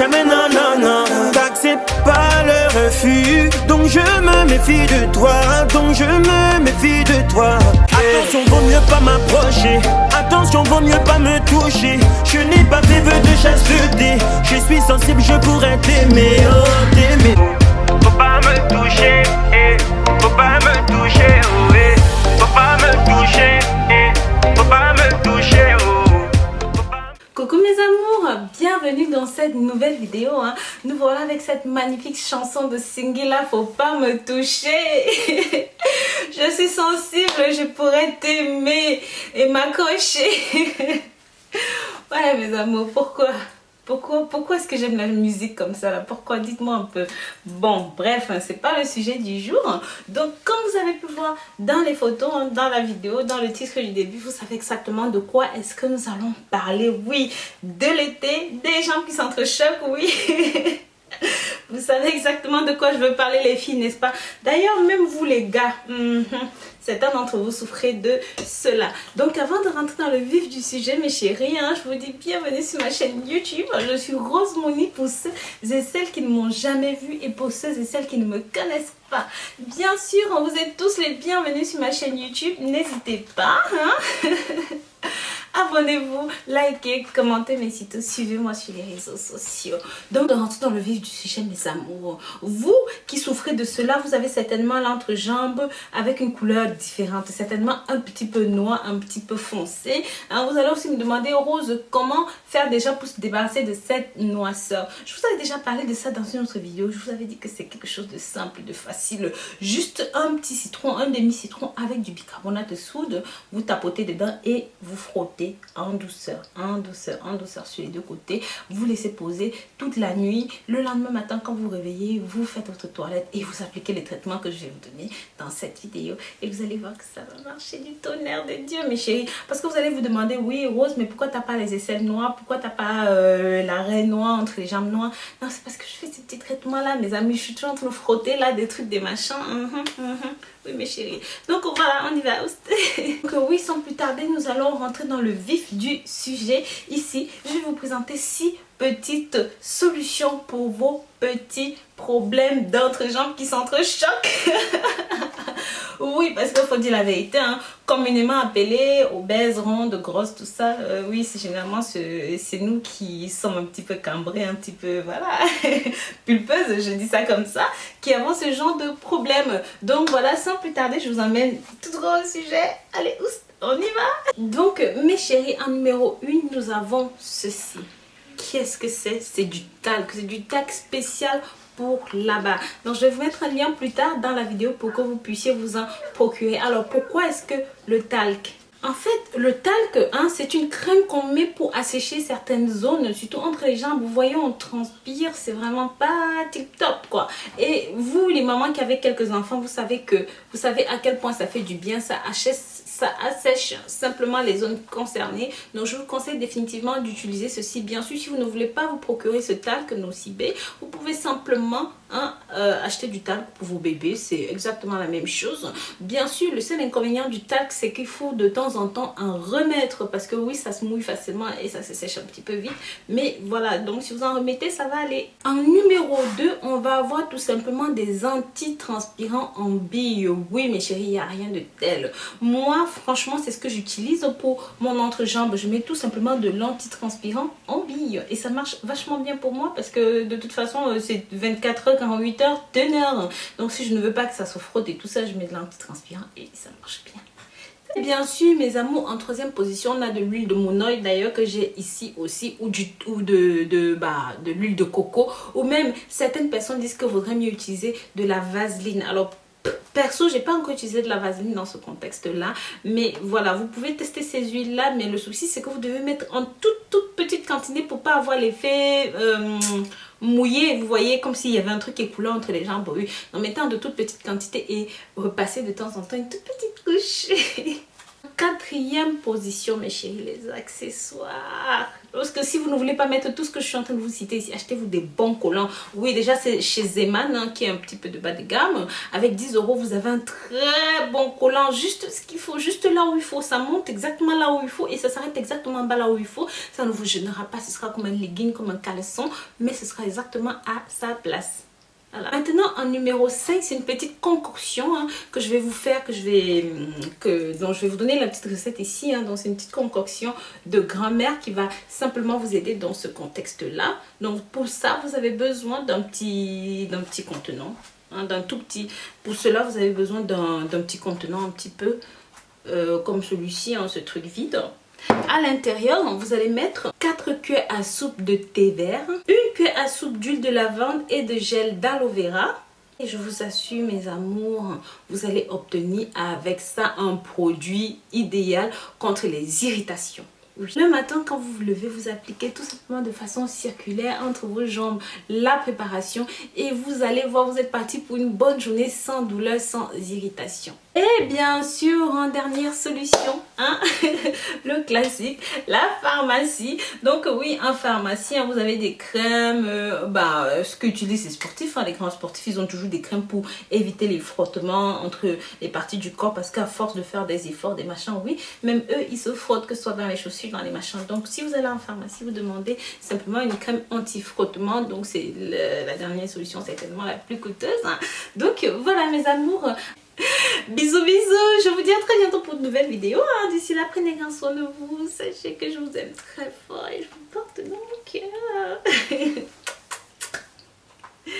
jamais non, non, non. T'acceptes pas le refus, donc je me méfie de toi, donc je me méfie de toi. Attention, vaut mieux pas m'approcher, attention, vaut mieux pas me toucher. Je n'ai pas fait vœu de chasteté, je suis sensible, je pourrais t'aimer, oh t'aimer. Faut pas me toucher, faut pas me toucher, oh faut pas me toucher, faut pas me toucher, oh. Coucou mes amours, bienvenue dans cette nouvelle vidéo. Nous voilà avec cette magnifique chanson de Singila, Faut pas me toucher. Je suis sensible, je pourrais t'aimer et m'accrocher. Voilà mes amours, pourquoi est-ce que j'aime la musique comme ça là? Pourquoi? Dites-moi un peu. Bon, bref, c'est pas le sujet du jour. Donc, comme vous avez pu voir dans les photos, dans la vidéo, dans le titre du début, vous savez exactement de quoi est-ce que nous allons parler. Oui, de l'été, des gens qui s'entrechoquent, oui. Vous savez exactement de quoi je veux parler les filles, n'est-ce pas? D'ailleurs, même vous les gars, certains d'entre vous souffrez de cela. Donc avant de rentrer dans le vif du sujet, mes chéris, je vous dis bienvenue sur ma chaîne YouTube. Je suis Rose Moni pour ceux et celles qui ne m'ont jamais vue et pour ceux et celles qui ne me connaissent pas. Bien sûr, vous êtes tous les bienvenus sur ma chaîne YouTube. N'hésitez pas. Abonnez-vous, likez, commentez mes sites, suivez-moi sur les réseaux sociaux. Donc, de rentrer dans le vif du sujet, mes amours, vous qui souffrez de cela, vous avez certainement l'entrejambe avec une couleur différente, certainement un petit peu noir, un petit peu foncé. Vous allez aussi me demander, Rose, comment faire déjà pour se débarrasser de cette noirceur. Je vous avais déjà parlé de ça dans une autre vidéo. Je vous avais dit que c'est quelque chose de simple, de facile. Juste un petit citron, un demi-citron avec du bicarbonate de soude. Vous tapotez dedans et vous frottez en douceur, en douceur, en douceur sur les deux côtés. Vous laissez poser toute la nuit. Le lendemain matin, quand vous vous réveillez, vous faites votre toilette et vous appliquez les traitements que je vais vous donner dans cette vidéo. Et vous allez voir que ça va marcher du tonnerre de Dieu, mes chéris. Parce que vous allez vous demander, oui, Rose, mais pourquoi t'as pas les aisselles noires? Pourquoi t'as pas la raie noire entre les jambes noires? Non, c'est parce que je fais ces petits traitements-là, mes amis. Je suis toujours en train de frotter là, des trucs, des machins. Oui, mes chéris. Donc, voilà, on y va. Donc, oui, sans plus tarder, nous allons rentrer dans le vif du sujet. Ici, je vais vous présenter 6 petites solutions pour vos petits problèmes d'entrejambe qui s'entrechoquent. Oui, parce qu'il faut dire la vérité, communément appelé obèse, ronde, grosse, tout ça. Oui, c'est généralement c'est nous qui sommes un petit peu cambrés, un petit peu, voilà, pulpeuses, je dis ça comme ça, qui avons ce genre de problème. Donc voilà, sans plus tarder, je vous emmène tout droit au sujet. Allez, on y va. Donc, mes chéris, en numéro 1, nous avons ceci. Qu'est-ce que c'est? C'est du talc. C'est du talc spécial pour là-bas. Donc, je vais vous mettre un lien plus tard dans la vidéo pour que vous puissiez vous en procurer. Alors, pourquoi est-ce que le talc? En fait, le talc, c'est une crème qu'on met pour assécher certaines zones, surtout entre les jambes. Vous voyez, on transpire, c'est vraiment pas tip-top, quoi. Et vous, les mamans qui avez quelques enfants, vous savez à quel point ça fait du bien, ça assèche simplement les zones concernées. Donc, je vous conseille définitivement d'utiliser ceci. Bien sûr, si vous ne voulez pas vous procurer ce talc nocibé, vous pouvez simplement acheter du talc pour vos bébés. C'est exactement la même chose. Bien sûr, le seul inconvénient du talc, c'est qu'il faut de temps en temps en remettre parce que oui, ça se mouille facilement et ça se sèche un petit peu vite. Mais voilà, donc si vous en remettez, ça va aller. En numéro 2, on va avoir tout simplement des antitranspirants en bille. Oui, mes chéris, il n'y a rien de tel. Moi, franchement, c'est ce que j'utilise pour mon entrejambe. Je mets tout simplement de l'antitranspirant en bille et ça marche vachement bien pour moi parce que de toute façon, c'est 24 heures, 48 heures, teneur. Donc si je ne veux pas que ça se frotte et tout ça, je mets de l'antitranspirant et ça marche bien. Et bien sûr, mes amours, en troisième position, on a de l'huile de monoï d'ailleurs que j'ai ici aussi, ou de l'huile de coco, ou même certaines personnes disent qu'il vaudrait mieux utiliser de la vaseline. Alors perso, j'ai pas encore utilisé de la vaseline dans ce contexte-là, mais voilà, vous pouvez tester ces huiles-là, mais le souci c'est que vous devez mettre en toute petite quantité pour pas avoir l'effet mouillé, vous voyez, comme s'il y avait un truc qui coulait entre les jambes. Oui, en mettant de toute petite quantité et repasser de temps en temps une toute petite couche. quatrième position, mes chéris, les accessoires. Parce que si vous ne voulez pas mettre tout ce que je suis en train de vous citer ici, achetez-vous des bons collants. Oui, déjà, c'est chez Zeman, hein, qui est un petit peu de bas de gamme. Avec 10 €, vous avez un très bon collant. Juste ce qu'il faut, juste là où il faut. Ça monte exactement là où il faut et ça s'arrête exactement bas là où il faut. Ça ne vous gênera pas. Ce sera comme un legging, comme un caleçon, mais ce sera exactement à sa place. Voilà. Maintenant, en numéro 5, c'est une petite concoction, hein, que je vais vous faire, dont je vais vous donner la petite recette ici. Hein, donc, c'est une petite concoction de grand-mère qui va simplement vous aider dans ce contexte-là. Donc, pour ça, vous avez besoin d'un petit contenant, hein, d'un tout petit. Pour cela, vous avez besoin d'un petit contenant un petit peu comme celui-ci, hein, ce truc vide. À l'intérieur, vous allez mettre 4 cuillères à soupe de thé vert, une cuillère à soupe d'huile de lavande et de gel d'aloe vera. Et je vous assure, mes amours, vous allez obtenir avec ça un produit idéal contre les irritations. Le matin, quand vous vous levez, vous appliquez tout simplement de façon circulaire entre vos jambes la préparation et vous allez voir, vous êtes parti pour une bonne journée sans douleur, sans irritation. Et bien sûr, en dernière solution, hein, le classique, la pharmacie. Donc oui, en pharmacie, hein, vous avez des crèmes, ce qu'utilisent les sportifs, hein, les grands sportifs, ils ont toujours des crèmes pour éviter les frottements entre les parties du corps parce qu'à force de faire des efforts, des machins, oui, même eux, ils se frottent, que ce soit dans les chaussures, dans les machins. Donc si vous allez en pharmacie, vous demandez simplement une crème anti-frottement. Donc c'est la dernière solution, certainement la plus coûteuse. Hein. Donc voilà mes amours. Bisous bisous, je vous dis à très bientôt pour de nouvelles vidéos. Hein. D'ici là, prenez grand soin de vous. Sachez que je vous aime très fort et je vous porte dans mon cœur.